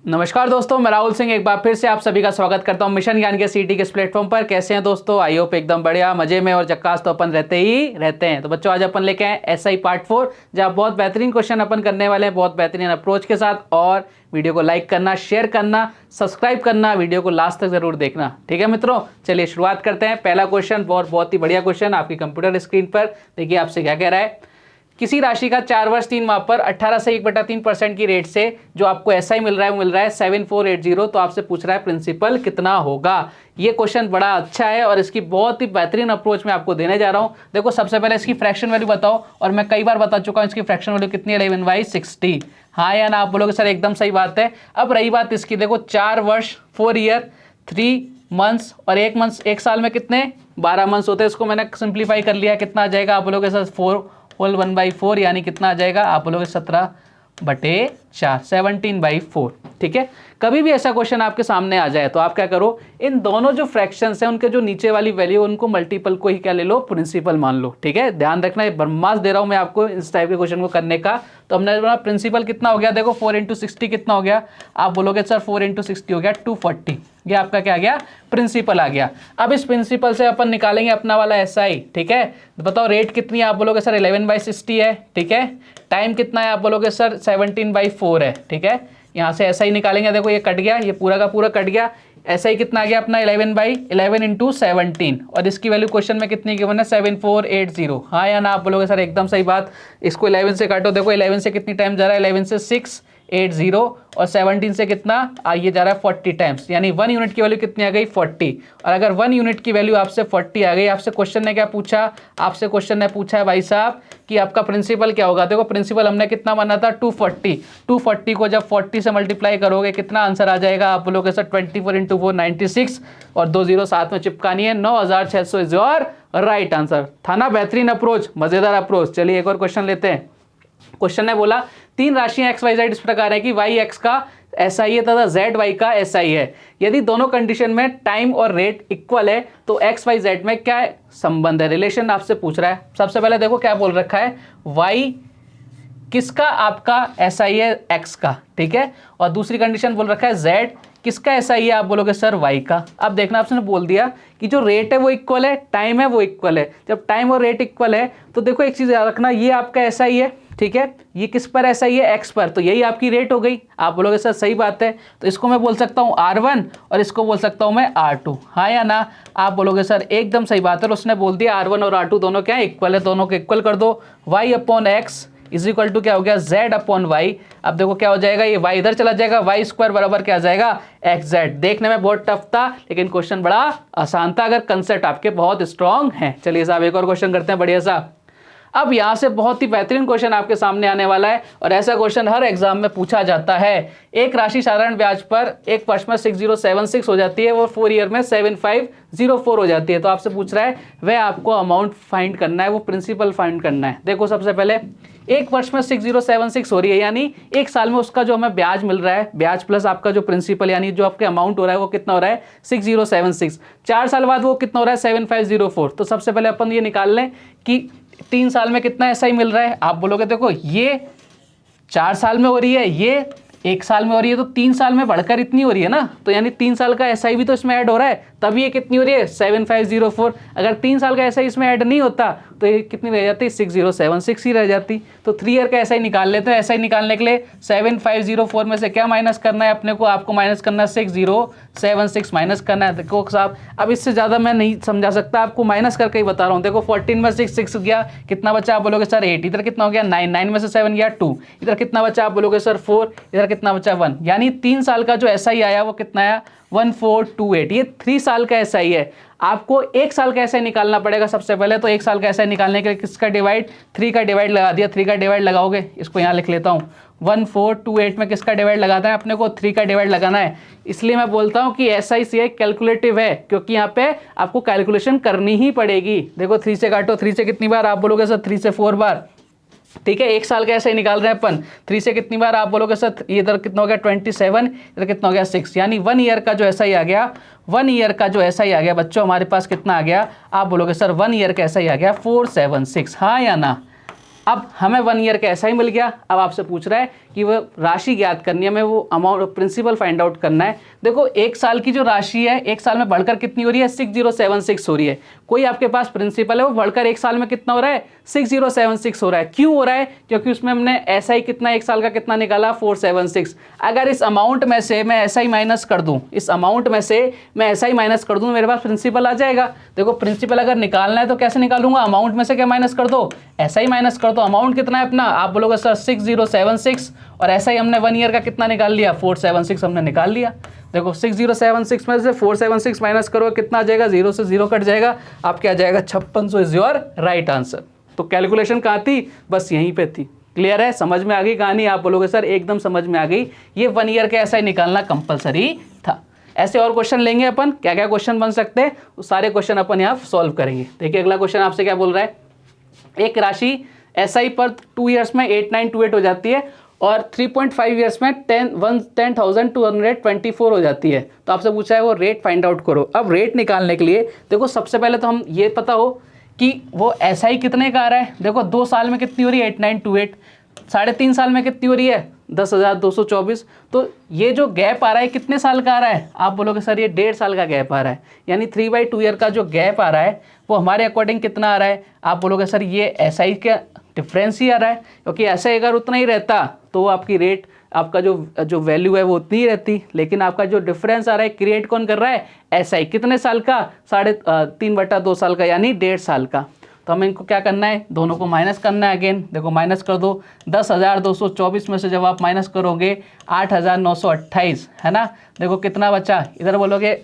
नमस्कार दोस्तों, मैं राहुल सिंह एक बार फिर से आप सभी का स्वागत करता हूं मिशन ज्ञान के सीटी के इस प्लेटफॉर्म पर। कैसे हैं दोस्तों? आई होप एकदम बढ़िया, मजे में और जक्कास तो अपन रहते ही रहते हैं। तो बच्चों, आज अपन लेके आए एसआई पार्ट 4, जहां बहुत बेहतरीन क्वेश्चन अपन करने वाले हैं, बहुत बेहतरीन अप्रोच के साथ। और वीडियो को लाइक करना, शेयर करना, सब्सक्राइब करना, वीडियो को लास्ट तक जरूर देखना, ठीक है मित्रों। चलिए शुरुआत करते हैं। पहला क्वेश्चन बहुत ही बढ़िया क्वेश्चन आपकी कंप्यूटर स्क्रीन पर। देखिए आपसे क्या कह रहा है। किसी राशि का 4 वर्ष 3 माह पर 18 से 1/3% की रेट से जो आपको एसआई मिल रहा है वो मिल रहा है 7480। तो आपसे पूछ रहा है प्रिंसिपल कितना होगा। ये क्वेश्चन बड़ा अच्छा है और इसकी बहुत ही बेहतरीन अप्रोच मैं आपको देने जा रहा हूं। देखो, सबसे पहले इसकी फ्रैक्शन वैल्यू बताओ, और मैं कई बार बता चुका हूं इसकी फ्रैक्शन वैल्यू कितनी है, 11/60। हाँ या ना? आप बोलोगे सर एकदम सही बात है। अब रही बात इसकी, देखो 4 वर्ष 4 ईयर 3 मंथ्स और 1 मंथ, 1 साल में कितने 12 मंथ्स होते हैं। इसको मैंने सिंप्लीफाई कर लिया, कितना आ जाएगा? आप बोलोगे सर 4 1/4, यानी कितना आ जाएगा? आप बोलोगे 17/4, 17/4। ठीक है। कभी भी ऐसा क्वेश्चन आपके सामने आ जाए तो आप क्या करो, इन दोनों जो फ्रैक्शंस हैं उनके जो नीचे वाली वैल्यू उनको मल्टीपल को ही क्या ले लो, प्रिंसिपल मान लो। ठीक है, ध्यान रखना, ये ब्रह्मास्त्र दे रहा हूं मैं आपको इस टाइप के क्वेश्चन को करने का। तो हमने बोला प्रिंसिपल कितना हो गया, देखो 4 × 60 कितना हो गया? आप बोलोगे सर 4 × 60 हो गया 240। ये आपका क्या आ गया? प्रिंसिपल आ गया। अब इस प्रिंसिपल से अपन निकालेंगे अपना वाला एसआई। ठीक है, तो बताओ रेट कितनी है? आप बोलोगे सर 11/60 है। ठीक है, टाइम कितना है? आप बोलोगे सर 17/4 है। ठीक है, यहाँ से एसआई निकालेंगे। देखो ये कट गया, ये पूरा का पूरा कट गया। एसआई कितना आ गया अपना? 11/11 × 17, और इसकी वैल्यू क्वेश्चन में कितनी गिवन है? 7480। हाँ या ना? आप बोलोगे सर एकदम सही बात। इसको 11 से काटो, देखो 11 से कितनी टाइम जा रहा है? 11 से 680, और 17 से कितना ये जा रहा है 40 टाइम्स, यानी 1 यूनिट की वैल्यू कितनी आ गई? 40। और अगर 1 यूनिट की वैल्यू आपसे 40 आ गई, आपसे क्वेश्चन ने क्या पूछा? आपसे क्वेश्चन ने पूछा है भाई साहब कि आपका प्रिंसिपल क्या होगा। देखो प्रिंसिपल हमने कितना माना था? 240। 240 को जब 40 से मल्टीप्लाई करोगे कितना आंसर आ जाएगा? आप बोलोगे सर 24 × 4 96, और 2 0 साथ में चिपकानी है। 9600 इज योर राइट आंसर। था ना बेहतरीन अप्रोच, मजेदार अप्रोच। चलिए एक और क्वेश्चन लेते हैं। क्वेश्चन ने बोला 3 राशियां एक्स वाई जेड इस प्रकार है कि वाई एक्स का एसआई है तथा जेड वाई का एसआई है। यदि दोनों कंडीशन में टाइम और रेट इक्वल है तो एक्स वाई जेड में क्या संबंध है, रिलेशन आपसे पूछ रहा है। सबसे पहले देखो क्या बोल रखा है, वाई किसका आपका एसआई है? एक्स का। ठीक है, और दूसरी कंडीशन बोल रखा है जेड किसका एसआई है? आप बोलोगे सर वाई का। अब देखना, आपने बोल दिया कि जो रेट है वो इक्वल है, टाइम है वो इक्वल है। जब टाइम और रेट इक्वल है तो देखो एक चीज याद रखना, ये आपका एसआई है। ठीक है, ये किस पर एसआई है? एक्स पर, तो यही आपकी रेट हो गई। आप बोलोगे सर सही बात है, तो इसको मैं बोल सकता हूँ R1 और इसको बोल सकता हूँ मैं R2। हाँ या ना? आप बोलोगे सर एकदम सही बात है। और उसने बोल दिया R1 और R2 दोनों क्या है? इक्वल है। दोनों को इक्वल कर दो। y/x इज इक्वल टू क्या हो गया? z/y। अब देखो क्या हो जाएगा, ये y इधर चला जाएगा, y² बराबर क्या आ जाएगा? xz। देखने में बहुत टफ था लेकिन क्वेश्चन बड़ा आसान था अगर कंसेप्ट आपके बहुत स्ट्रांग हैं। चलिए साहब एक और क्वेश्चन करते हैं बढ़िया सा। अब यहाँ से बहुत ही बेहतरीन क्वेश्चन आपके सामने आने वाला है, और ऐसा क्वेश्चन हर एग्जाम में पूछा जाता है। एक राशि साधारण ब्याज पर 1 वर्ष में 6076 हो जाती है, वो 4 ईयर में 7504 हो जाती है। तो आपसे पूछ रहा है वह आपको अमाउंट फाइंड करना है, वो प्रिंसिपल फाइंड करना है। देखो सबसे पहले 1 वर्ष में 6076 हो रही है, यानी 1 साल में उसका जो हमें ब्याज मिल रहा है, ब्याज प्लस आपका जो प्रिंसिपल यानी जो आपके अमाउंट हो रहा है वो कितना हो रहा है? 6076। 4 साल बाद वो कितना हो रहा है? 7504। तो सबसे पहले अपन ये निकाल लें कि 3 साल में कितना एसआई मिल रहा है। आप बोलोगे देखो ये 4 साल में हो रही है, ये 1 साल में हो रही है, तो 3 साल में बढ़कर इतनी हो रही है ना, तो यानी 3 साल का एसआई भी तो इसमें ऐड हो रहा है, तब ये कितनी हो रही है? 7504। अगर 3 साल का एसआई इसमें ऐड नहीं होता तो ये कितनी रह जाती? 6076 ही रह जाती। तो 3 ईयर का एसआई निकाल लेते हैं। एसआई निकालने के लिए 7504 में से क्या माइनस करना है अपने को? आपको माइनस करना है 6076 माइनस करना है। देखो साहब अब इससे ज़्यादा मैं नहीं समझा सकता, आपको माइनस करके ही बता रहा हूँ। देखो 14 में 6 गया, कितना बचा? आप बोलोगे सर 8। इधर कितना हो गया? 9। 9 में से 7 गया 2। इधर कितना बचा? आप बोलोगे सर 4। इधर कितना बचा? 1। यानी 3 साल का जो एसआई आया वो कितना आया? 1428। ये 3 साल का एसआई है। आपको 1 साल का एसआई निकालना पड़ेगा सबसे पहले। तो 1 साल का एसआई निकालने के लिए किसका डिवाइड? 3 का डिवाइड लगा दिया। 3 का डिवाइड लगाओगे, इसको यहाँ लिख लेता हूँ, 1428 में किसका डिवाइड लगाना है अपने को? 3 का डिवाइड लगाना है। इसलिए मैं बोलता हूँ कि एसआई सी कैलकुलेटिव है, क्योंकि यहाँ पे आपको कैलकुलेशन करनी ही पड़ेगी। देखो 3 से काटो, 3 से कितनी बार? आप बोलोगे सर 3 से 4 बार। ठीक है, 1 साल का ऐसे ही निकाल रहे हैं अपन। 3 से कितनी बार? आप बोलोगे सर इधर कितना हो गया? 27। इधर कितना हो गया? 6। यानी 1 ईयर का जो ऐसा ही आ गया, 1 ईयर का जो ऐसा ही आ गया बच्चों, हमारे पास कितना आ गया? आप बोलोगे सर 1 ईयर का ऐसा ही आ गया 476। हाँ या ना? अब हमें 1 ईयर का ऐसा ही मिल गया। अब आपसे पूछ रहा है कि वो राशि ज्ञात करनी है, हमें वो अमाउंट प्रिंसिपल फाइंड आउट करना है। देखो 1 साल की जो राशि है 1 साल में बढ़कर कितनी हो रही है, 6076 हो रही है। कोई आपके पास प्रिंसिपल है वो बढ़कर 1 साल में कितना हो रहा है, 6076 हो रहा है। क्यों हो रहा है, क्योंकि उसमें हमने ऐसा ही कितना 1 साल का कितना निकाला, 476। अगर इस अमाउंट में से मैं ऐसा ही माइनस कर दूं, इस अमाउंट में से मैं ऐसा ही माइनस कर दूं, मेरे पास प्रिंसिपल आ जाएगा। देखो प्रिंसिपल अगर निकालना है तो कैसे निकालूंगा, अमाउंट में से क्या माइनस कर दो, ऐसा ही माइनस कर दो। अमाउंट कितना है अपना, आप बोलोगे सर 6076, और ऐसा ही हमने 1 ईयर का कितना निकाल लिया, 476 हमने निकाल लिया। देखो 6076 में से 476 माइनस करो कितना आ जाएगा, 0 से 0 कट जाएगा, आपके आ जाएगा 5600 इज योर राइट आंसर। तो कैलकुलेशन कहाँ थी, बस यहीं पे थी। क्लियर है, समझ में आ गई कहानी। आप बोलोगे सर एकदम समझ में आ गई, ये 1 ईयर का ऐसा ही निकालना कंपलसरी था। ऐसे और क्वेश्चन लेंगे अपन, क्या क्या क्वेश्चन बन सकते हैं वो सारे क्वेश्चन अपन यहाँ सॉल्व करेंगे। देखिए अगला क्वेश्चन आपसे क्या बोल रहा है, एक राशि एसआई पर 2 ईयर्स में 8928 हो जाती है और 3.5 ईयर्स में 10,224 हो जाती है। तो आपसे पूछा है वो रेट फाइंड आउट करो। अब रेट निकालने के लिए देखो सबसे पहले तो हम ये पता हो कि वो एसआई कितने का आ रहा है। देखो 2 साल में कितनी हो रही है 8928, 3.5 साल में कितनी हो रही है 10,224। तो ये जो गैप आ रहा है कितने साल का आ रहा है, आप बोलोगे सर ये 1.5 साल का गैप आ रहा है, यानी 3/2 ईयर का जो गैप आ रहा है वो हमारे अकॉर्डिंग कितना आ रहा है, आप बोलोगे सर ये एसआई का डिफरेंस ही आ रहा है, क्योंकि ऐसा अगर उतना ही रहता तो आपकी रेट आपका जो वैल्यू है वो उतनी ही रहती। लेकिन आपका जो डिफरेंस आ रहा है क्रिएट कौन कर रहा है, एसआई कितने साल का, 3/2 साल का, यानी 1.5 साल का। तो हमें इनको क्या करना है, दोनों को माइनस करना है। अगेन देखो माइनस कर दो, 10,224 में से जब आप माइनस करोगे 8,928 है ना। देखो कितना बचा, इधर बोलोगे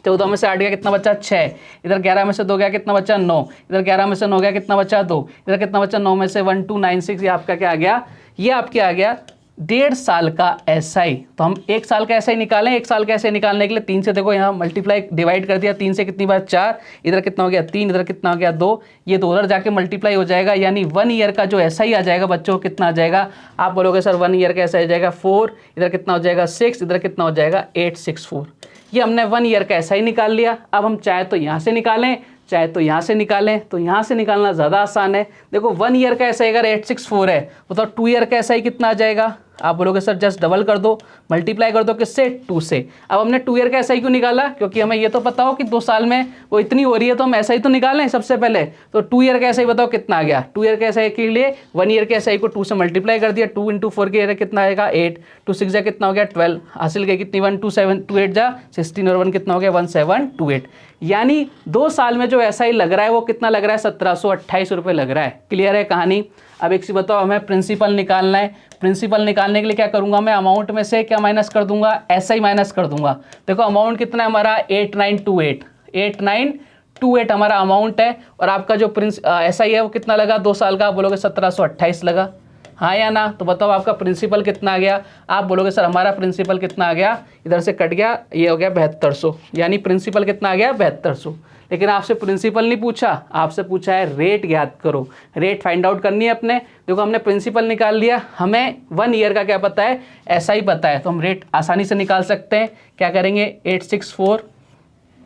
14 में से 8 गया कितना बचा 6, इधर 11 में से 2 गया कितना बचा 9, इधर 11 में से 9 गया कितना बचा 2, इधर कितना बचा 9 में से 1296, ये आपका क्या आ गया, ये आपके आ गया 1.5 साल का एसआई। तो हम 1 साल का एसआई निकालें, 1 साल का एसआई निकालने के लिए 3 से देखो यहाँ मल्टीप्लाई डिवाइड कर दिया, 3 से कितनी बार 4, इधर कितना हो गया 3, इधर कितना हो गया 2, ये 2 उधर जाके मल्टीप्लाई हो जाएगा, यानी 1 ईयर का जो एसआई आ जाएगा बच्चों कितना आ जाएगा, आप बोलोगे सर 1 ईयर का एसआई आ जाएगा 4, इधर कितना हो जाएगा 6, इधर कितना हो जाएगा 864। ये हमने 1 ईयर का एसआई निकाल लिया। अब हम चाहे तो यहाँ से निकालें चाहे तो यहाँ से निकालें, तो यहाँ से निकालना ज़्यादा आसान है। देखो 1 ईयर का एसआई अगर 864 है तो 2 ईयर का एसआई कितना आ जाएगा, आप बोलोगे सर जस्ट डबल कर दो, मल्टीप्लाई कर दो किससे 2 से। अब हमने 2 ईयर का एसआई क्यों निकाला, क्योंकि हमें ये तो पता हो कि 2 साल में वो इतनी हो रही है तो हम एसआई तो निकालें सबसे पहले। तो 2 ईयर का एसआई बताओ कितना आ गया, 2 ईयर का एसआई के लिए 1 ईयर के एसआई को 2 से मल्टीप्लाई कर दिया, 2 × 4 के कितना आएगा 8, 2 6 जा कितना हो गया 12, हासिल गई कितनी 1 2 7 2 8 जा 16 और 1 कितना हो गया 1728। यानी 2 साल में जो एसआई लग रहा है वो कितना लग रहा है 1728 रुपये लग रहा है। क्लियर है कहानी। अब एक चीज़ बताओ, हमें प्रिंसिपल निकालना है। प्रिंसिपल निकालने के लिए क्या करूंगा मैं, अमाउंट में से क्या माइनस कर दूंगा, एसआई माइनस कर दूंगा। देखो अमाउंट कितना है हमारा 8928 हमारा अमाउंट है, और आपका जो एसआई है वो कितना लगा 2 साल का, आप बोलोगे 1728 लगा, हाँ या ना। तो बताओ आपका प्रिंसिपल कितना आ गया, आप बोलोगे सर हमारा प्रिंसिपल कितना आ गया, इधर से कट गया ये हो गया 7200, यानी प्रिंसिपल कितना आ गया 7200। लेकिन आपसे प्रिंसिपल नहीं पूछा, आपसे पूछा है रेट ज्ञात करो, रेट फाइंड आउट करनी है अपने। देखो हमने प्रिंसिपल निकाल लिया, हमें 1 ईयर का क्या पता है, ऐसा ही पता है, तो हम रेट आसानी से निकाल सकते हैं। क्या करेंगे 864,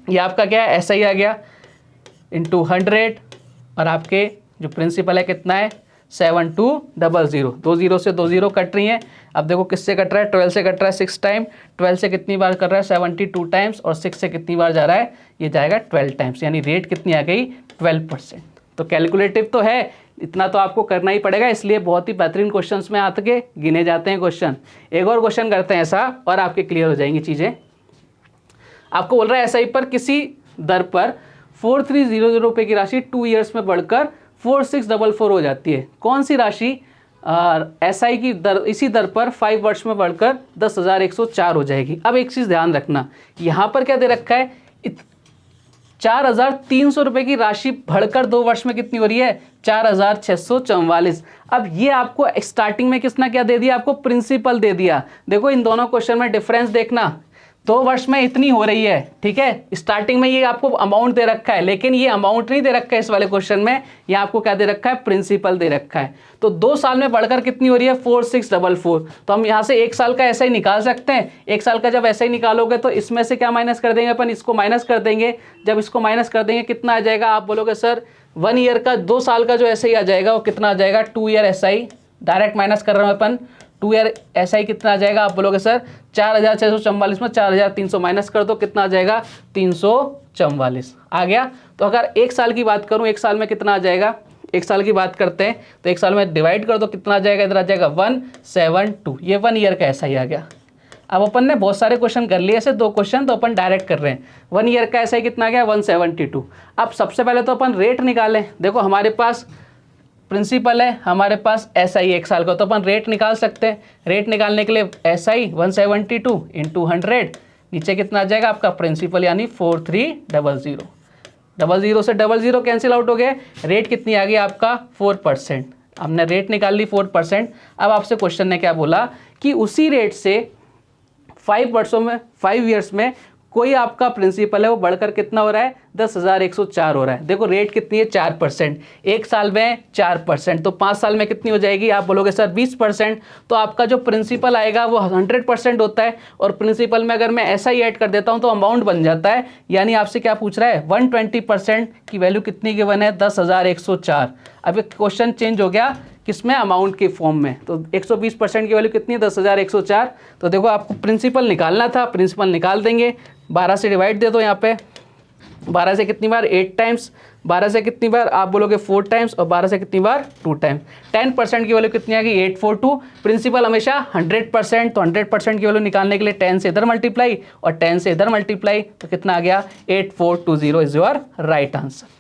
ये आपका क्या है एसआई आ गया इंटू 100, और आपके जो प्रिंसिपल है कितना है 7200, 2 0 से 2 0 कट रही हैं। अब देखो किससे कट रहा है, 12 से कट रहा है 6 टाइम, 12 से कितनी बार कर रहा है 72 टाइम्स, और 6 से कितनी बार जा रहा है, ये जाएगा 12 टाइम्स, यानी रेट कितनी आ गई 12%। तो कैलकुलेटिव तो है, इतना तो आपको करना ही पड़ेगा, इसलिए बहुत ही बेहतरीन क्वेश्चंस में आके गिने जाते हैं क्वेश्चन। एक और क्वेश्चन करते हैं ऐसा, और आपके क्लियर हो जाएंगी चीज़ें। आपको बोल रहा है एसआई पर किसी दर पर 4300 रुपये की राशि 2 ईयर्स में बढ़कर 4644 हो जाती है। कौन सी राशि एसआई की दर इसी दर पर 5 वर्ष में बढ़कर 10,104 हो जाएगी। अब एक चीज़ ध्यान रखना, यहाँ पर क्या दे रखा है 4,300 रुपये की राशि बढ़कर 2 वर्ष में कितनी हो रही है 4,644। अब ये आपको स्टार्टिंग में किसने क्या दे दिया, आपको प्रिंसिपल दे दिया। देखो इन दोनों क्वेश्चन में डिफरेंस देखना, 2 वर्ष में इतनी हो रही है, ठीक है। स्टार्टिंग में ये आपको अमाउंट दे रखा है, लेकिन ये अमाउंट नहीं दे रखा है इस वाले क्वेश्चन में, ये आपको क्या दे रखा है प्रिंसिपल दे रखा है। तो 2 साल में बढ़कर कितनी हो रही है 4644। तो हम यहाँ से 1 साल का ऐसा ही निकाल सकते हैं। 1 साल का जब ऐसा ही निकालोगे तो इसमें से क्या माइनस कर देंगे अपन, इसको माइनस कर देंगे। जब इसको माइनस कर देंगे कितना आ जाएगा, आप बोलोगे सर 1 ईयर का 2 साल का जो SI आ जाएगा वो कितना आ जाएगा 2 ईयर SI, डायरेक्ट माइनस कर रहा हूँ अपन, 2 ईयर SI कितना आ जाएगा, आप बोलोगे सर 4644 में 4300 माइनस कर दो, कितना आ जाएगा 344 आ गया। तो अगर 1 साल की बात करूँ, 1 साल में कितना आ जाएगा, 1 साल की बात करते हैं तो 1 साल में डिवाइड कर दो, कितना आ जाएगा, इधर आ जाएगा 172, ये 1 ईयर का SI आ गया। अब अपन ने बहुत सारे क्वेश्चन कर लिए ऐसे, 2 क्वेश्चन तो अपन डायरेक्ट कर रहे हैं। 1 ईयर का SI कितना गया 172। अब सबसे पहले तो अपन रेट निकालें, देखो हमारे पास प्रिंसिपल है, हमारे पास SI 1 साल का, तो अपन रेट निकाल सकते हैं। रेट निकालने के लिए SI 172 इंटू 100, नीचे कितना आ जाएगा आपका प्रिंसिपल यानी 4300, 00 से 00 कैंसिल आउट हो गए, रेट कितनी आ गई आपका 4%। हमने रेट निकाल ली 4%। अब आपसे क्वेश्चन ने क्या बोला कि उसी रेट से 5 वर्षों में 5 ईयर्स में कोई आपका प्रिंसिपल है वो बढ़कर कितना हो रहा है 10,104 हो रहा है। देखो रेट कितनी है 4%, 1 साल में 4%, तो 5 साल में कितनी हो जाएगी, आप बोलोगे सर 20%। तो आपका जो प्रिंसिपल आएगा वो 100% होता है, और प्रिंसिपल में अगर मैं SI ऐड कर देता हूँ तो अमाउंट बन जाता है। यानी आपसे क्या पूछ रहा है 120% की वैल्यू कितनी गिवन है 10,104। अब एक क्वेश्चन चेंज हो गया किसमें, अमाउंट के फॉर्म में। तो 120% की वैल्यू कितनी है 10,104। तो देखो आपको प्रिंसिपल निकालना था, प्रिंसिपल निकाल देंगे, 12 से डिवाइड दे दो यहाँ पे, 12 से कितनी बार 8 टाइम्स, 12 से कितनी बार आप बोलोगे 4 टाइम्स, और 12 से कितनी बार 2 टाइम्स। 10% की वैल्यू कितनी आ गई 842। प्रिंसिपल हमेशा 100%, तो 100% की वैल्यू निकालने के लिए 10 से इधर मल्टीप्लाई और 10 से इधर मल्टीप्लाई, तो कितना आ गया 8420 इज योर राइट आंसर।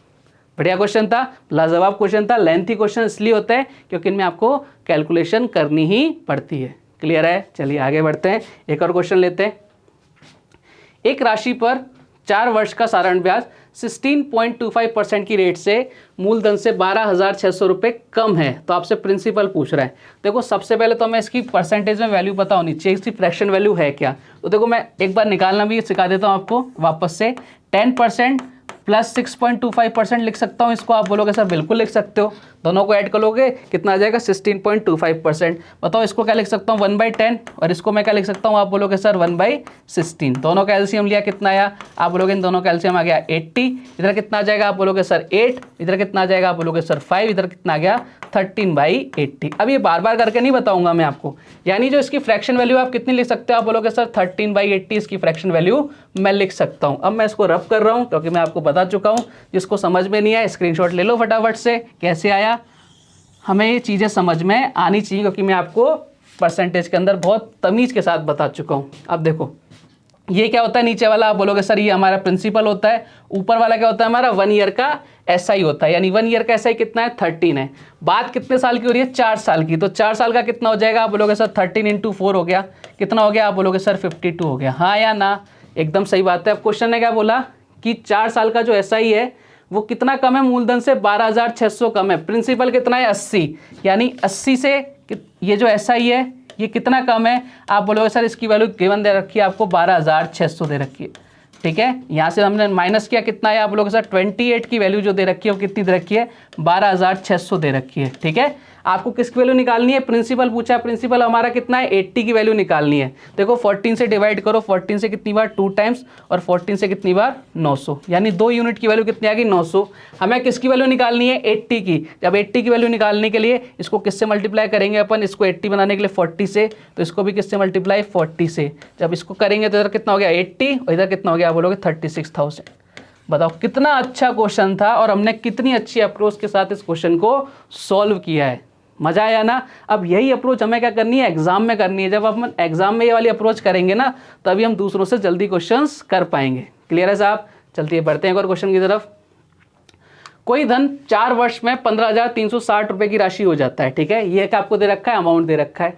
बढ़िया क्वेश्चन था, लाजवाब क्वेश्चन था। लेंथी क्वेश्चन इसलिए होते हैं क्योंकि इनमें आपको कैलकुलेशन करनी ही पड़ती है। क्लियर है, चलिए आगे बढ़ते हैं, एक और क्वेश्चन लेते हैं। एक राशि पर 4 वर्ष का साधारण ब्याज 16.25% की रेट से मूलधन से 12,600 रुपये कम है, तो आपसे प्रिंसिपल पूछ रहा है। देखो सबसे पहले तो मैं इसकी परसेंटेज में वैल्यू पता होनी चाहिए, इसकी फ्रैक्शन वैल्यू है क्या। तो देखो मैं एक बार निकालना भी सिखा देता हूँ आपको वापस से। 10% प्लस 6.25% लिख सकता हूँ इसको, आप बोलोगे सर बिल्कुल लिख सकते हो। दोनों को ऐड करोगे कितना आ जाएगा 16.25%। बताओ इसको क्या लिख सकता हूँ 1/10, और इसको मैं क्या लिख सकता हूँ, आप बोलोगे सर 1/16। दोनों का एलसीएम लिया कितना आया, आप बोलोगे इन दोनों का एलसीएम आ गया 80। इधर कितना आ जाएगा, आप बोलोगे सर 8, इधर कितना आ जाएगा, आप बोलोगे सर 5, इधर कितना आ गया 13/80। अब ये बार बार करके नहीं बताऊंगा मैं आपको, यानी जो इसकी फ्रैक्शन वैल्यू आप कितनी लिख सकते हो, आप बोलोगे सर 13/80 इसकी फ्रैक्शन वैल्यू मैं लिख सकता हूँ। अब मैं इसको रब कर रहा हूँ क्योंकि मैं आपको बता चुका हूँ। जिसको समझ में नहीं आया स्क्रीनशॉट ले लो फटाफट से, कैसे आया। हमें ये चीज़ें समझ में आनी चाहिए क्योंकि मैं आपको परसेंटेज के अंदर बहुत तमीज़ के साथ बता चुका हूँ। अब देखो ये क्या होता है, नीचे वाला आप बोलोगे सर ये हमारा प्रिंसिपल होता है, ऊपर वाला क्या होता है हमारा 1 ईयर का SI होता है। यानी 1 ईयर का SI कितना है 13 है। बात कितने साल की हो रही है 4 साल की, तो 4 साल का कितना हो जाएगा, आप बोलोगे सर 13 × 4 हो गया, कितना हो गया, आप बोलोगे सर 52 हो गया। हाँ या ना, एकदम सही बात है। अब क्वेश्चन ने क्या बोला कि 4 साल का जो SI है वो कितना कम है, मूलधन से 12,600 कम है। प्रिंसिपल कितना है 80, यानी 80 से ये जो SI है ये कितना कम है, आप बोलोगे सर इसकी वैल्यू गिवन दे रखी है आपको 12,600 दे रखी है। ठीक है, यहाँ से हमने माइनस किया कितना है, आप लोग सर 28 की वैल्यू जो दे रखी है वो कितनी दे रखी है 12,600 दे रखी है। ठीक है, आपको किसकी वैल्यू निकालनी है, प्रिंसिपल पूछा है, प्रिंसिपल हमारा कितना है 80 की वैल्यू निकालनी है। देखो 14 से डिवाइड करो, 14 से कितनी बार 2 टाइम्स और 14 से कितनी बार 900, यानी 2 यूनिट की वैल्यू कितनी आ गई 900। हमें किसकी वैल्यू निकालनी है 80 की। जब 80 की वैल्यू निकालने के लिए इसको किससे मल्टीप्लाई करेंगे अपन, इसको 80 बनाने के लिए 40 से, तो इसको भी किससे मल्टीप्लाई 40 से। जब इसको करेंगे तो इधर कितना हो गया 80 और इधर कितना हो गया, आप बोलोगे 36,000। बताओ कितना अच्छा क्वेश्चन था और हमने कितनी अच्छी अप्रोच के साथ इस क्वेश्चन को सॉल्व किया है। मजा आया ना। अब यही अप्रोच हमें क्या करनी है, एग्जाम में करनी है। जब हम एग्जाम में ये वाली अप्रोच करेंगे ना तभी हम दूसरों से जल्दी क्वेश्चंस कर पाएंगे। क्लियर है साहब, चलते बढ़ते हैं एक और क्वेश्चन की तरफ। कोई धन 4 वर्ष में 15,360 रुपए की राशि हो जाता है। ठीक है, ये आपको दे रखा है, अमाउंट दे रखा है।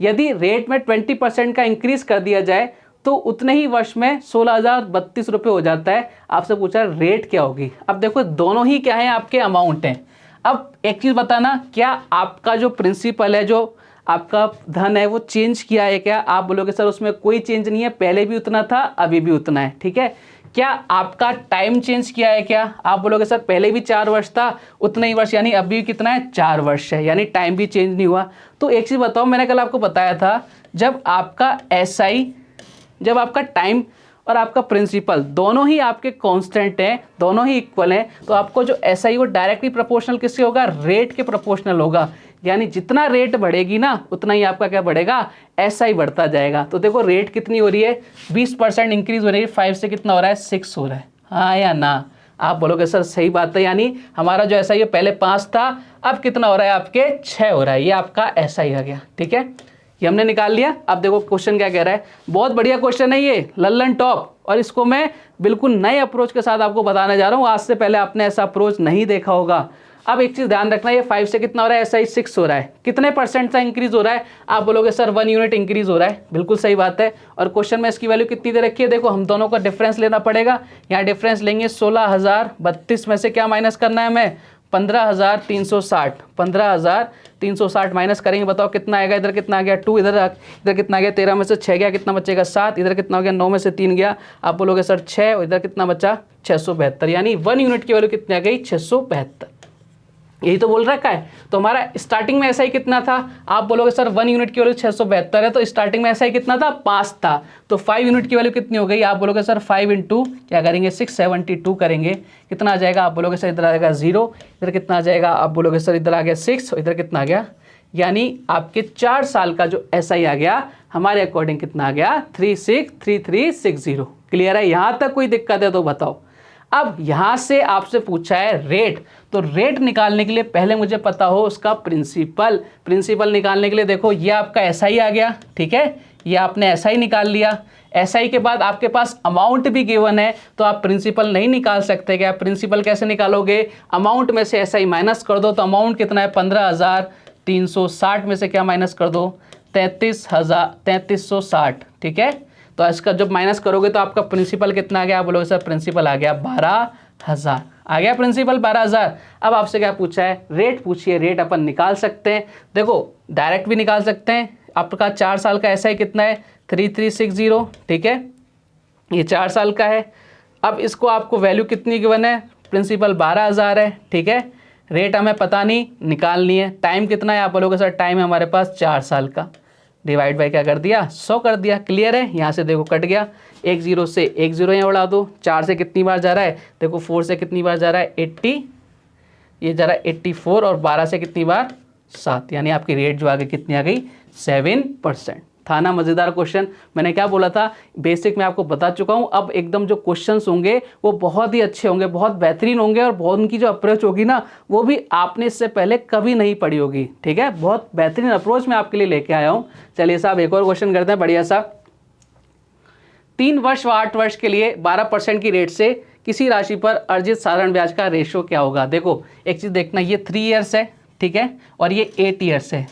यदि रेट में 20% का इंक्रीज कर दिया जाए तो उतने ही वर्ष में 16,032 रुपये हो जाता है। आपसे पूछा रेट क्या होगी। अब देखो दोनों ही क्या है, आपके अमाउंट हैं। अब एक चीज़ बताना, क्या आपका जो प्रिंसिपल है, जो आपका धन है वो चेंज किया है क्या। आप बोलोगे सर उसमें कोई चेंज नहीं है, पहले भी उतना था अभी भी उतना है। ठीक है, क्या आपका टाइम चेंज किया है क्या। आप बोलोगे सर पहले भी 4 वर्ष था उतना ही वर्ष, यानी अभी कितना है 4 वर्ष है, यानी टाइम भी चेंज नहीं हुआ। तो एक चीज़ बताओ, मैंने कल आपको बताया था जब आपका SI, जब आपका टाइम और आपका प्रिंसिपल दोनों ही आपके कांस्टेंट हैं, दोनों ही इक्वल हैं, तो आपको जो एसआई वो डायरेक्टली प्रोपोर्शनल किससे होगा, रेट के प्रोपोर्शनल होगा। यानी जितना रेट बढ़ेगी ना उतना ही आपका क्या बढ़ेगा, एसआई बढ़ता जाएगा। तो देखो रेट कितनी हो रही है, 20% इंक्रीज हो रही है, 5 से कितना हो रहा है, 6 हो रहा है, हाँ या ना। आप बोलोगे सर सही बात है, यानी हमारा जो एसआई है पहले 5 था, अब कितना हो रहा है आपके 6 हो रहा है, ये आपका एसआई आ गया। ठीक है, ये हमने निकाल लिया। अब देखो क्वेश्चन क्या कह रहा है, बहुत बढ़िया क्वेश्चन है ये, लल्लन टॉप, और इसको मैं बिल्कुल नए अप्रोच के साथ आपको बताने जा रहा हूँ। आज से पहले आपने ऐसा अप्रोच नहीं देखा होगा। अब एक चीज़ ध्यान रखना, ये 5 से कितना हो रहा है, एसआई 6 हो रहा है, कितने परसेंट का इंक्रीज हो रहा है, आप बोलोगे सर 1 यूनिट इंक्रीज हो रहा है, बिल्कुल सही बात है। और क्वेश्चन में इसकी वैल्यू कितनी दे रखी है, देखो हम दोनों का डिफरेंस लेना पड़ेगा। यहाँ डिफरेंस लेंगे 16,032 में से क्या माइनस करना है हमें, 15,360, 15,360 माइनस करेंगे, बताओ कितना आएगा, इधर कितना आ गया 2, इधर कितना आ गया 13 में से 6 गया, कितना बचेगा 7, इधर कितना हो गया 9 में से 3 गया, आप बोलोगे सर 6, और इधर कितना बचा 672, यानी 1 यूनिट की वैल्यू कितनी आ गई 672। यही तो बोल रखा है। तो हमारा स्टार्टिंग में एसआई कितना था, आप बोलोगे सर 1 यूनिट की वैल्यू 672 है, तो स्टार्टिंग में एसआई कितना था 5 था, तो 5 यूनिट की वैल्यू कितनी हो गई, आप बोलोगे सर 5 इंटू क्या करेंगे 672 करेंगे, कितना आ जाएगा, आप बोलोगे सर इधर आ जाएगा 0, इधर कितना आ जाएगा, आप बोलोगे सर इधर आ गया 6, और इधर कितना आ गया, यानी आपके 4 साल का जो एसआई आ गया हमारे अकॉर्डिंग कितना आ गया 363360। क्लियर है, यहाँ तक कोई दिक्कत है तो बताओ। अब यहाँ से आपसे पूछा है रेट, तो रेट निकालने के लिए पहले मुझे पता हो उसका प्रिंसिपल। प्रिंसिपल निकालने के लिए देखो ये आपका एसआई आ गया, ठीक है, ये आपने एसआई निकाल लिया। एसआई के बाद आपके पास अमाउंट भी गिवन है, तो आप प्रिंसिपल नहीं निकाल सकते। क्या प्रिंसिपल कैसे निकालोगे, अमाउंट में से एसआई माइनस कर दो, तो अमाउंट कितना है 15,360 में से क्या माइनस कर दो 33,60, ठीक है। तो इसका जब माइनस करोगे तो आपका प्रिंसिपल कितना आ गया, आप बोलोगे सर प्रिंसिपल आ गया 12,000, आ गया प्रिंसिपल 12,000। अब आपसे क्या पूछा है, रेट पूछिए, रेट अपन निकाल सकते हैं। देखो डायरेक्ट भी निकाल सकते हैं, आपका 4 साल का एसआई कितना है 3360, ठीक है, ये 4 साल का है। अब इसको आपको वैल्यू कितनी गिवन है, प्रिंसिपल 12,000 है, ठीक है, रेट हमें पता नहीं, निकालनी है। टाइम कितना है, आप बोलोगे सर टाइम है हमारे पास 4 साल का, डिवाइड बाई क्या कर दिया 100 कर दिया। क्लियर है, यहाँ से देखो कट गया, 1 0 से 1 0 यहाँ उड़ा दो, 4 से कितनी बार जा रहा है, देखो 4 से कितनी बार जा रहा है 80, ये जा रहा है 84, और 12 से कितनी बार 7, यानी आपकी रेट जो आगे कितनी आ गई 7%। था ना मज़ेदार क्वेश्चन। मैंने क्या बोला था, बेसिक में आपको बता चुका हूँ। अब एकदम जो क्वेश्चंस होंगे वो बहुत ही अच्छे होंगे, बहुत बेहतरीन होंगे, और बहुत उनकी जो अप्रोच होगी ना वो भी आपने इससे पहले कभी नहीं पढ़ी होगी, ठीक है। बहुत बेहतरीन अप्रोच मैं आपके लिए लेके आया हूँ। चलिए साहब एक और क्वेश्चन करते हैं बढ़िया सा। 3 वर्ष व 8 वर्ष के लिए 12% की रेट से किसी राशि पर अर्जित साधारण ब्याज का रेशो क्या होगा। देखो एक चीज़ देखना, ये 3 ईयर्स है, ठीक है, और ये 8 ईयर्स है।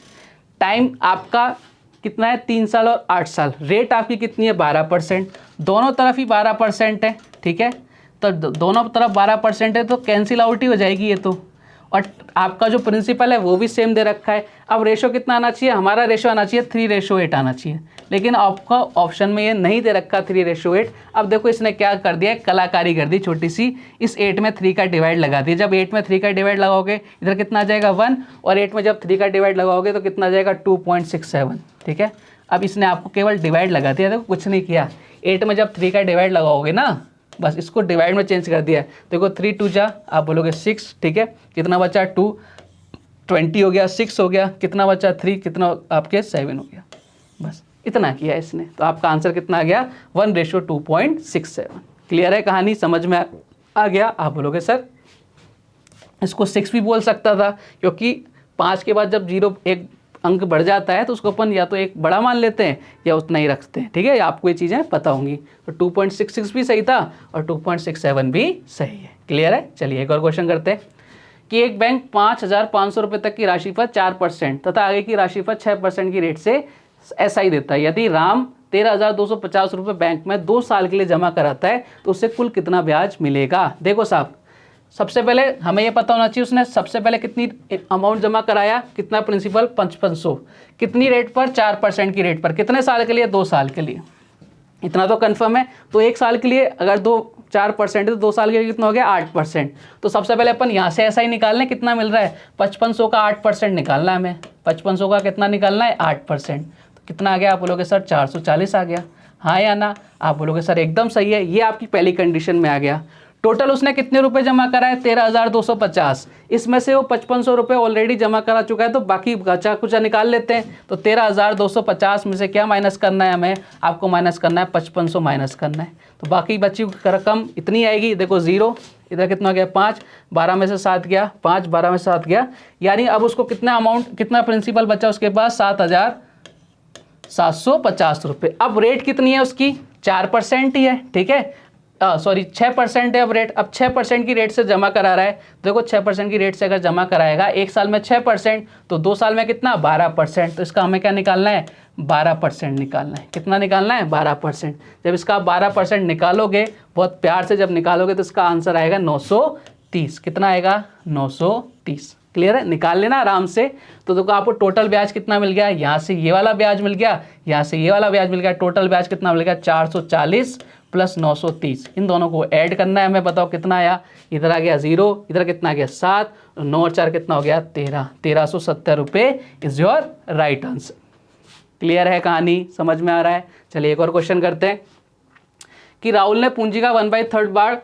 टाइम आपका कितना है 3 साल और 8 साल। रेट आपकी कितनी है 12%, दोनों तरफ ही 12% है, ठीक है। तो दोनों तरफ 12% है तो कैंसिल आउट ही हो जाएगी ये तो। और आपका जो प्रिंसिपल है वो भी सेम दे रखा है। अब रेशो कितना आना चाहिए, हमारा रेशो आना चाहिए 3:8 आना चाहिए, लेकिन आपका ऑप्शन में ये नहीं दे रखा 3:8। अब देखो इसने क्या कर दिया, कलाकारी कर दी छोटी सी, इस 8 में 3 का डिवाइड लगा दिया। जब 8 में 3 का डिवाइड लगाओगे इधर कितना आ जाएगा 1, और 8 में जब 3 का डिवाइड लगाओगे तो कितना आ जाएगा 2.67, ठीक है। अब इसने आपको केवल डिवाइड लगा दिया, देखो कुछ नहीं किया। 8 में जब 3 का डिवाइड लगाओगे ना, बस इसको डिवाइड में चेंज कर दिया। देखो 3 2 जा, आप बोलोगे 6, ठीक है, कितना बचा 2, 20 हो गया, 6 हो गया, कितना बचा 3, कितना आपके 7 हो गया, बस इतना किया इसने। तो आपका आंसर कितना आ गया 1:2.67। क्लियर है, कहानी समझ में आ गया। आप बोलोगे सर इसको 6 भी बोल सकता था, क्योंकि 5 के बाद जब 0 एक अंक बढ़ जाता है तो उसको अपन या तो एक बड़ा मान लेते हैं या उतना ही रखते हैं, ठीक है। आपको ये चीज़ें पता होंगी। तो 2.66 भी सही था और 2.67 भी सही है। क्लियर है, चलिए एक और क्वेश्चन करते हैं कि एक बैंक 5,500 रुपये तक की राशि पर 4% तथा आगे की राशि पर 6% की रेट से एसआई देता है। यदि राम 13,250 रुपये बैंक में 2 साल के लिए जमा कराता है तो उससे कुल कितना ब्याज मिलेगा। देखो साहब, सबसे पहले हमें ये पता होना चाहिए उसने सबसे पहले कितनी अमाउंट जमा कराया, कितना प्रिंसिपल 5500, कितनी रेट पर 4% की रेट पर, कितने साल के लिए 2 साल के लिए, इतना तो कंफर्म है। तो 1 साल के लिए अगर 4% है तो 2 साल के लिए कितना हो गया 8%। तो सबसे पहले अपन यहाँ से ऐसा ही निकाल लें, कितना मिल रहा है 5500 का 8% निकालना है हमें। 5500 का कितना निकालना है 8%, तो कितना आ गया, आप बोलोगे सर 440 आ गया। हाँ या ना? आप बोलोगे सर एकदम सही है, ये आपकी पहली कंडीशन में आ गया। टोटल उसने कितने रुपए जमा करा है? 13,250। इसमें से वो 5500 रुपये ऑलरेडी जमा करा चुका है, तो बाकी बचा कुचा निकाल लेते हैं। तो 13,250 में से क्या माइनस करना है हमें? आपको माइनस करना है 5500 माइनस करना है। तो बाकी बची रकम इतनी आएगी, देखो 0, इधर कितना गया 5, 12 में से 7 गया, 5 12 में से 7 गया, यानी अब उसको कितना अमाउंट, कितना प्रिंसिपल बचा उसके पास? 7,750 रुपये। अब रेट कितनी है उसकी? 4% ही है, ठीक है, सॉरी 6% है अब रेट। अब 6% की रेट से जमा करा रहा है, देखो 6% की रेट से अगर जमा कराएगा एक साल में 6%, तो 2 साल में कितना? 12%। तो इसका हमें क्या निकालना है? 12% निकालना है। कितना निकालना है? 12%। जब इसका 12% निकालोगे, बहुत प्यार से जब निकालोगे, तो इसका आंसर आएगा 930। कितना आएगा? 930। क्लियर है? निकाल लेना आराम से। तो देखो आपको टोटल ब्याज कितना मिल गया? यहाँ से ये वाला ब्याज मिल गया, यहाँ से ये वाला ब्याज मिल गया। टोटल ब्याज कितना मिल गया? 440 प्लस 930। इन दोनों को ऐड करना है हमें। बताओ कितना आया? इधर आ गया 0, इधर कितना आ गया 7, 9 और 4 कितना हो गया? 13। 1370 रुपये is your right answer. Clear है कहानी? समझ में आ रहा है? चलिए एक और क्वेश्चन करते हैं कि राहुल ने पूंजी का 1/3 भाग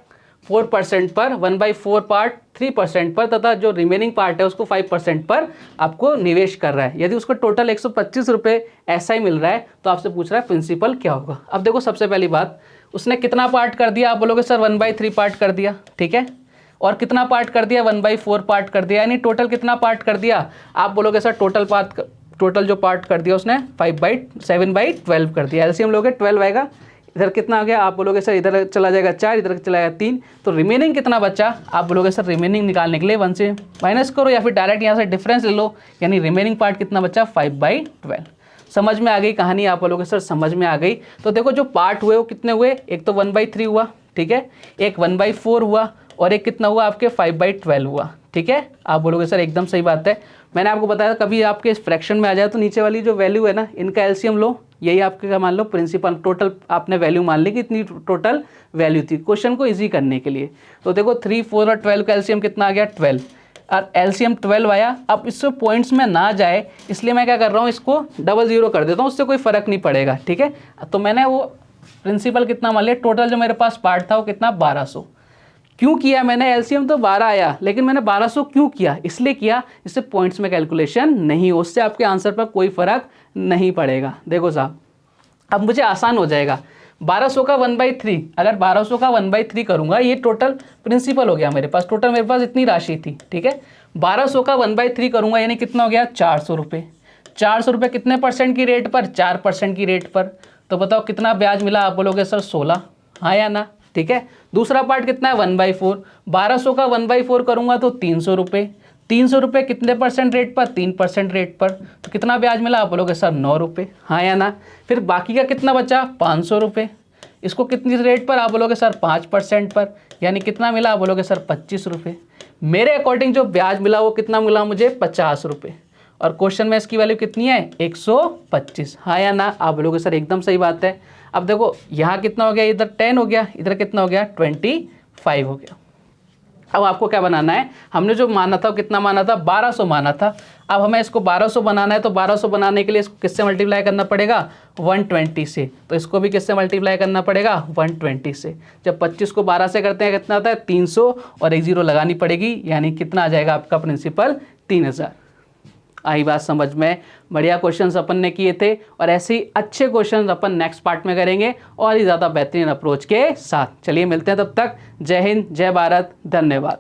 4% पर, 1/4 पार्ट 3% पर तथा जो रिमेनिंग पार्ट है उसको 5% पर आपको निवेश कर रहा है। यदि उसको टोटल 125 रुपये ऐसा ही मिल रहा है, तो आपसे पूछ रहा है प्रिंसिपल क्या होगा। अब देखो सबसे पहली बात, उसने कितना पार्ट कर दिया? आप बोलोगे सर 1/3 पार्ट कर दिया, ठीक है, और कितना पार्ट कर दिया? 1/4 पार्ट कर दिया, यानी टोटल कितना पार्ट कर दिया? आप बोलोगे सर टोटल जो पार्ट कर दिया उसने 7/12 कर दिया। एलसीएम लोगे 12 आएगा। इधर कितना आ गया? आप बोलोगे सर इधर चला जाएगा 4, इधर चला जाएगा 3, तो रिमेनिंग कितना बचा? आप बोलोगे सर रिमेनिंग निकालने के लिए 1 से माइनस करो या फिर डायरेक्ट यहाँ से डिफरेंस ले लो, यानी रिमेनिंग पार्ट कितना बचा? 5/12। समझ में आ गई कहानी? आप बोलोगे सर समझ में आ गई। तो देखो जो पार्ट हुए वो कितने हुए? एक तो 1/3 हुआ, ठीक है, एक 1/4 हुआ, और एक कितना हुआ? आपके 5/12 हुआ, ठीक है। आप बोलोगे सर एकदम सही बात है। मैंने आपको बताया कभी आपके इस फ्रैक्शन में आ जाए तो नीचे वाली जो वैल्यू है ना, इनका एलसीएम लो, यही आपके क्या मान लो? प्रिंसिपल। टोटल आपने वैल्यू मान ली कि इतनी टोटल वैल्यू थी, क्वेश्चन को इजी करने के लिए। तो देखो 3, 4 और 12 का एलसीएम कितना आ गया? 12, और एलसीएम 12 आया। अब इससे पॉइंट्स में ना जाए इसलिए मैं क्या कर रहा हूँ, इसको 00 कर देता हूँ, उससे कोई फर्क नहीं पड़ेगा, ठीक है। तो मैंने वो प्रिंसिपल कितना मान लिया? टोटल जो मेरे पास पार्ट था वो कितना? 1200। क्यों किया मैंने? एलसीएम तो 12 आया, लेकिन मैंने 1200 क्यों किया? इसलिए किया इससे पॉइंट्स में कैलकुलेशन नहीं हो, उससे आपके आंसर पर कोई फर्क नहीं पड़ेगा। देखो साहब अब मुझे आसान हो जाएगा। 1200 का 1/3, अगर 1200 का 1/3 करूंगा, ये टोटल प्रिंसिपल हो गया मेरे पास, टोटल मेरे पास इतनी राशि थी, ठीक है। 1200 का 1/3 करूंगा यानी कितना हो गया? 400 रुपये। 400 रुपये कितने परसेंट की रेट पर? 4% की रेट पर। तो बताओ कितना ब्याज मिला? आप बोलोगे सर 16, हाँ या ना, ठीक है। दूसरा पार्ट कितना है? 1/4। 1200 का 1/4 करूंगा तो 300 रुपये। 300 रुपये कितने परसेंट रेट पर? 3% रेट पर। तो कितना ब्याज मिला? आप बोलोगे सर 9 रुपये, हाँ या ना। फिर बाकी का कितना बचा? 500 रुपये। इसको कितनी रेट पर? आप बोलोगे सर 5% पर, यानी कितना मिला? आप बोलोगे सर 25 रुपये। मेरे अकॉर्डिंग जो ब्याज मिला वो कितना मिला मुझे? 50 रुपये। और क्वेश्चन में इसकी वैल्यू कितनी है? 125, हाँ या ना। आप बोलोगे सर एकदम सही बात है। अब देखो यहाँ कितना हो गया? इधर 10 हो गया, इधर कितना हो गया? 25 हो गया। अब आपको क्या बनाना है? हमने जो माना था वो कितना माना था? 1200 माना था। अब हमें इसको 1200 बनाना है, तो 1200 बनाने के लिए इसको किससे मल्टीप्लाई करना पड़ेगा? 120 से। तो इसको भी किससे मल्टीप्लाई करना पड़ेगा? 120 से। जब 25 को 12 से करते हैं कितना आता है? 300, और एक 0 लगानी पड़ेगी, यानी कितना आ जाएगा आपका प्रिंसिपल? 3000। आई बात समझ में? बढ़िया क्वेश्चंस अपन ने किए थे, और ऐसे ही अच्छे क्वेश्चंस अपन नेक्स्ट पार्ट में करेंगे और ही ज़्यादा बेहतरीन अप्रोच के साथ। चलिए मिलते हैं, तब तक जय हिंद, जय भारत, धन्यवाद।